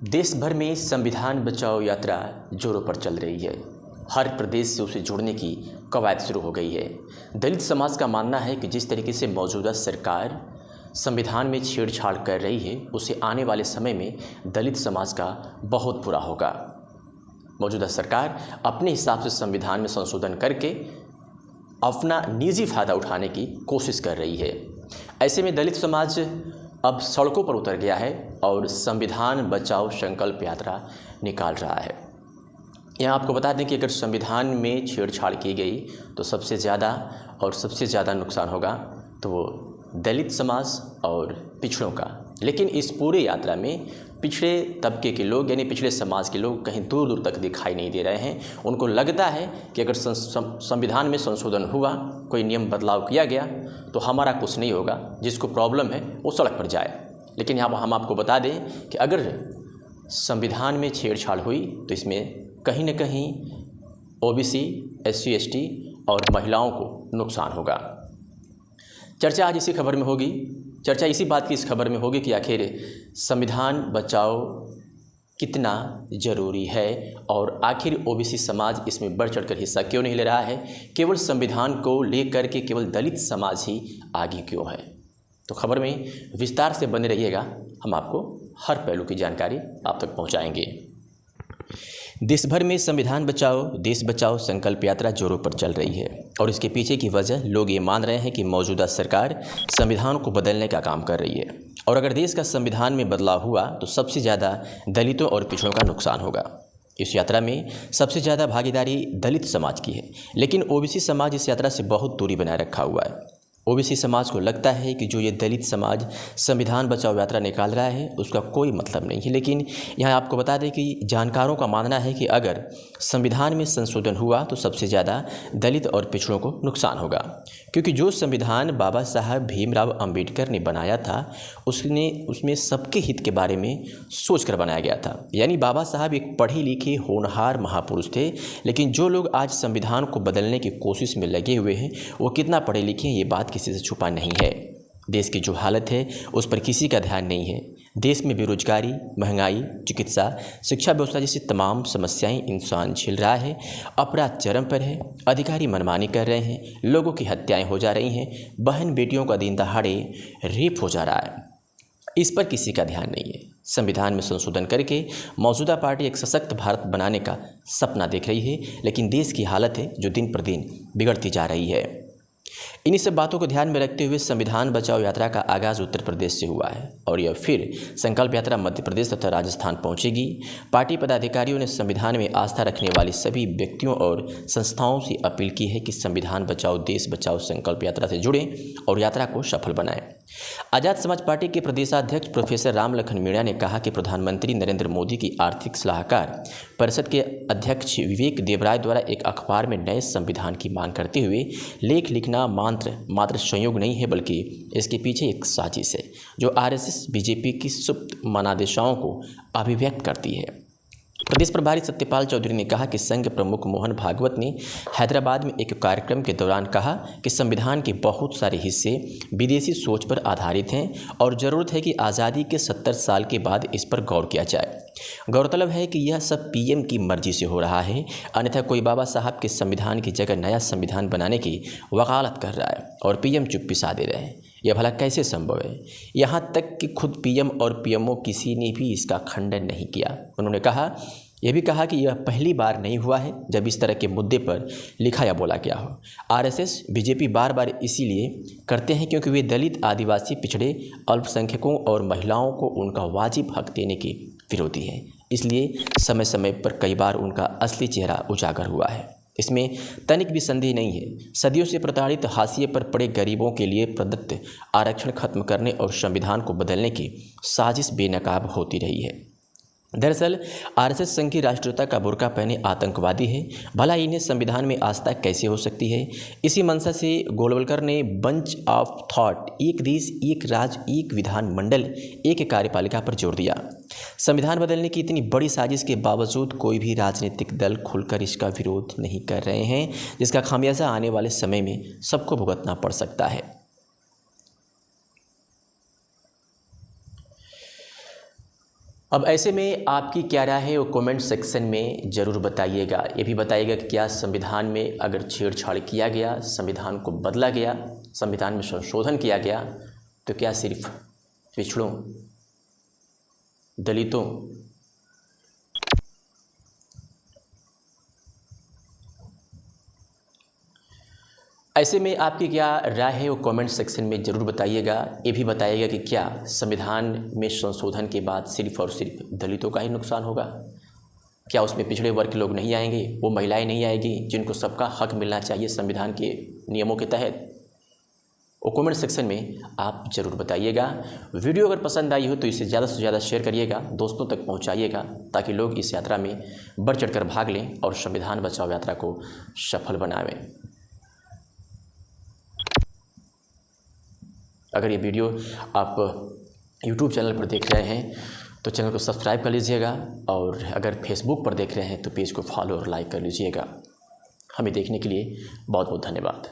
देश भर में संविधान बचाओ यात्रा जोरों पर चल रही है। हर प्रदेश से उसे जोड़ने की कवायद शुरू हो गई है। दलित समाज का मानना है कि जिस तरीके से मौजूदा सरकार संविधान में छेड़छाड़ कर रही है, उसे आने वाले समय में दलित समाज का बहुत बुरा होगा। मौजूदा सरकार अपने हिसाब से संविधान में संशोधन करके अपना निजी फ़ायदा उठाने की कोशिश कर रही है। ऐसे में दलित समाज अब सड़कों पर उतर गया है और संविधान बचाओ संकल्प यात्रा निकाल रहा है। यहाँ आपको बता दें कि अगर संविधान में छेड़छाड़ की गई तो सबसे ज़्यादा नुकसान होगा तो दलित समाज और पिछड़ों का। लेकिन इस पूरे यात्रा में पिछड़े तबके के लोग यानी पिछड़े समाज के लोग कहीं दूर दूर तक दिखाई नहीं दे रहे हैं। उनको लगता है कि अगर संविधान में संशोधन हुआ, कोई नियम बदलाव किया गया तो हमारा कुछ नहीं होगा, जिसको प्रॉब्लम है वो सड़क पर जाए। लेकिन यहाँ हम आपको बता दें कि अगर संविधान में छेड़छाड़ हुई तो इसमें कहीं न कहीं ओबीसी, SC, ST और महिलाओं को नुकसान होगा। चर्चा आज इसी खबर में होगी। चर्चा इसी बात की इस खबर में होगी कि आखिर संविधान बचाओ कितना ज़रूरी है और आखिर ओबीसी समाज इसमें बढ़ चढ़कर हिस्सा क्यों नहीं ले रहा है। केवल संविधान को लेकर के केवल दलित समाज ही आगे क्यों है। तो खबर में विस्तार से बने रहिएगा, हम आपको हर पहलू की जानकारी आप तक पहुंचाएंगे। देश भर में संविधान बचाओ देश बचाओ संकल्प यात्रा जोरों पर चल रही है और इसके पीछे की वजह लोग ये मान रहे हैं कि मौजूदा सरकार संविधान को बदलने का काम कर रही है और अगर देश का संविधान में बदलाव हुआ तो सबसे ज़्यादा दलितों और पिछड़ों का नुकसान होगा। इस यात्रा में सबसे ज़्यादा भागीदारी दलित समाज की है, लेकिन ओबीसी समाज इस यात्रा से बहुत दूरी बनाए रखा हुआ है। ओबीसी समाज को लगता है कि जो ये दलित समाज संविधान बचाओ यात्रा निकाल रहा है उसका कोई मतलब नहीं है। लेकिन यहाँ आपको बता दें कि जानकारों का मानना है कि अगर संविधान में संशोधन हुआ तो सबसे ज़्यादा दलित और पिछड़ों को नुकसान होगा, क्योंकि जो संविधान बाबा साहब भीमराव अंबेडकर ने बनाया था उसमें सबके हित के बारे में सोच कर बनाया गया था। यानी बाबा साहब एक पढ़े लिखे होनहार महापुरुष थे, लेकिन जो लोग आज संविधान को बदलने की कोशिश में लगे हुए हैं वो कितना पढ़े लिखे हैं ये बात किसी से छुपा नहीं है। देश की जो हालत है उस पर किसी का ध्यान नहीं है। देश में बेरोजगारी, महंगाई, चिकित्सा, शिक्षा व्यवस्था जैसी तमाम समस्याएं इंसान झेल रहा है। अपराध चरम पर है, अधिकारी मनमानी कर रहे हैं, लोगों की हत्याएं हो जा रही हैं, बहन बेटियों का दिन दहाड़े रेप हो जा रहा है। इस पर किसी का ध्यान नहीं है। संविधान में संशोधन करके मौजूदा पार्टी एक सशक्त भारत बनाने का सपना देख रही है, लेकिन देश की हालत है जो दिन पर दिन बिगड़ती जा रही है। इन्हीं सब बातों को ध्यान में रखते हुए संविधान बचाओ यात्रा का आगाज़ उत्तर प्रदेश से हुआ है और यह फिर संकल्प यात्रा मध्य प्रदेश तथा राजस्थान पहुंचेगी। पार्टी पदाधिकारियों ने संविधान में आस्था रखने वाले सभी व्यक्तियों और संस्थाओं से अपील की है कि संविधान बचाओ देश बचाओ संकल्प यात्रा से जुड़ें और यात्रा को सफल बनाएं। आज़ाद समाज पार्टी के प्रदेशाध्यक्ष प्रोफेसर रामलखन मीणा ने कहा कि प्रधानमंत्री नरेंद्र मोदी की आर्थिक सलाहकार परिषद के अध्यक्ष विवेक देवराय द्वारा एक अखबार में नए संविधान की मांग करते हुए लेख लिखना मात्र संयोग नहीं है, बल्कि इसके पीछे एक साजिश है जो RSS बीजेपी की सुप्त मनादेशाओं को अभिव्यक्त करती है। प्रदेश प्रभारी सत्यपाल चौधरी ने कहा कि संघ प्रमुख मोहन भागवत ने हैदराबाद में एक कार्यक्रम के दौरान कहा कि संविधान के बहुत सारे हिस्से विदेशी सोच पर आधारित हैं और ज़रूरत है कि आज़ादी के 70 साल के बाद इस पर गौर किया जाए। गौरतलब है कि यह सब PM की मर्जी से हो रहा है, अन्यथा कोई बाबा साहब के संविधान की जगह नया संविधान बनाने की वकालत कर रहा है और PM चुप्पी सा दे रहे हैं। यह भला कैसे संभव है। यहाँ तक कि खुद PM और PMO किसी ने भी इसका खंडन नहीं किया। उन्होंने यह भी कहा कि यह पहली बार नहीं हुआ है जब इस तरह के मुद्दे पर लिखा या बोला गया हो। RSS बीजेपी बार बार इसीलिए करते हैं क्योंकि वे दलित, आदिवासी, पिछड़े, अल्पसंख्यकों और महिलाओं को उनका वाजिब हक देने के विरोधी हैं। इसलिए समय समय पर कई बार उनका असली चेहरा उजागर हुआ है। इसमें तनिक भी संदेह नहीं है। सदियों से प्रताड़ित, हाशिए पर पड़े गरीबों के लिए प्रदत्त आरक्षण खत्म करने और संविधान को बदलने की साजिश बेनकाब होती रही है। दरअसल RSS संघ की राष्ट्रीयता का बुर्का पहने आतंकवादी है। भला इन्हें संविधान में आस्था कैसे हो सकती है। इसी मंशा से गोलवलकर ने बंच ऑफ थॉट, एक देश एक राज्य एक विधान मंडल एक कार्यपालिका पर जोर दिया। संविधान बदलने की इतनी बड़ी साजिश के बावजूद कोई भी राजनीतिक दल खुलकर इसका विरोध नहीं कर रहे हैं, जिसका खामियाजा आने वाले समय में सबको भुगतना पड़ सकता है। अब ऐसे में आपकी क्या राय है वो कमेंट सेक्शन में ज़रूर बताइएगा। ये भी बताइएगा कि क्या संविधान में अगर छेड़छाड़ किया गया, संविधान को बदला गया, संविधान में संशोधन किया गया, तो क्या सिर्फ पिछड़ों, दलितों, ऐसे में आपकी क्या राय है वो कमेंट सेक्शन में ज़रूर बताइएगा। ये भी बताइएगा कि क्या संविधान में संशोधन के बाद सिर्फ और सिर्फ दलितों का ही नुकसान होगा? क्या उसमें पिछड़े वर्ग के लोग नहीं आएंगे, वो महिलाएं नहीं आएगी जिनको सबका हक मिलना चाहिए संविधान के नियमों के तहत? वो कमेंट सेक्शन में आप ज़रूर बताइएगा। वीडियो अगर पसंद आई हो तो इसे ज़्यादा से ज़्यादा शेयर करिएगा, दोस्तों तक पहुंचाइएगा, ताकि लोग इस यात्रा में बढ़ चढ़कर भाग लें और संविधान बचाओ यात्रा को सफल बनावें। अगर ये वीडियो आप YouTube चैनल पर देख रहे हैं तो चैनल को सब्सक्राइब कर लीजिएगा, और अगर फेसबुक पर देख रहे हैं तो पेज को फॉलो और लाइक कर लीजिएगा। हमें देखने के लिए बहुत बहुत धन्यवाद।